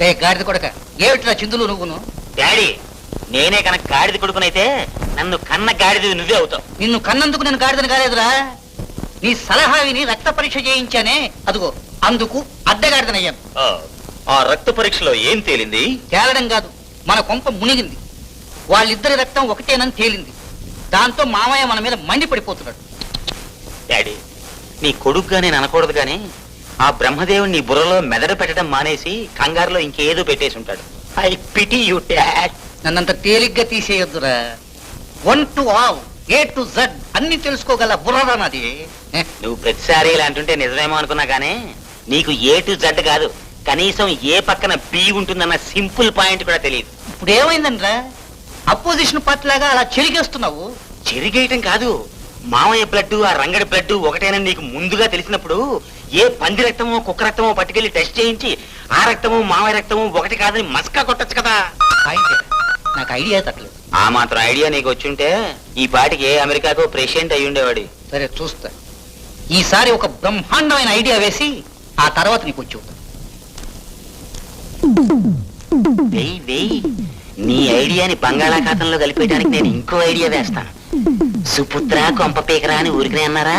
రే గాడిద కొడక, ఏమిట్రా చిందులు నువ్వును? డాడీ, నేనే కనుక గాడిద కొడుకునైతే నన్ను కన్న గాడిద నువ్వే అవుతావు. నిన్ను కన్నందుకు నేను గాడిదని కాలేదురా, నీ సలహా విని రక్త పరీక్ష చేయించానే, అదుగో అందుకు అడ్డగాడిదనయ్యాను. ఆ రక్త పరీక్షలో ఏం తేలింది? తేలడం కాదు, మన కొంప మునిగింది. వాళ్ళిద్దరి రక్తం ఒకటేనని తేలింది. దాంతో మామయ్య మన మీద మండిపడిపోతున్నాడు. డాడీ, నీ కొడుకుగా నేను అనకూడదు గాని ఆ బ్రహ్మదేవుని నీ బుర్రలో మెదడు పెట్టడం మానేసి కంగారులో ఇంకేదో పెట్టేసి ఉంటాడు. I pity you dad. నన్నంత తేలిగ్గా తీసేయొద్దురా. 1 to all, A to Z అన్ని తెలుసుకోగల బుర్రరా నాది. నువ్వు ప్రతిసారి ఇలా అంటుంటే నిజమేమో అనుకున్నా గానీ నీకు ఏ టు జడ్ కాదు, కనీసం ఏ పక్కన బి ఉంటుందన్న సింపుల్ పాయింట్ కూడా తెలియదు. ఇప్పుడు ఏమైందంట్రా, అపోజిషన్ పార్టీ లాగా అలా చెరిగేస్తున్నావు? చెరిగేయటం కాదు, మామయ్య బ్లడ్ ఆ రంగడి బ్లడ్ ఒకటేనని నీకు ముందుగా తెలిసినప్పుడు ఏ పంది రక్తమో కుక్క రక్తమో పట్టుకెళ్లి టెస్ట్ చేయించి ఆ రక్తము మామయ్య రక్తము ఒకటి కాదని మస్కా కొట్టచ్చు కదా. నాకు ఐడియా తట్టలేదు. ఆ మాత్రం ఐడియా నీకు వచ్చుంటే ఈ పాటికి అమెరికాకు ప్రెసిడెంట్ అయి ఉండేవాడి. సరే చూస్తా, ఈసారి ఒక బ్రహ్మాండమైన ఐడియా వేసి ఆ తర్వాత నీకు వచ్చి వెయ్యి వెయ్యి. నీ ఐడియాని బంగాళాఖాతంలో కలిపేయడానికి నేను ఇంకో ఐడియా వేస్తాను. సుపుత్ర కొంప పీకరా అని ఊరికనే అన్నారా?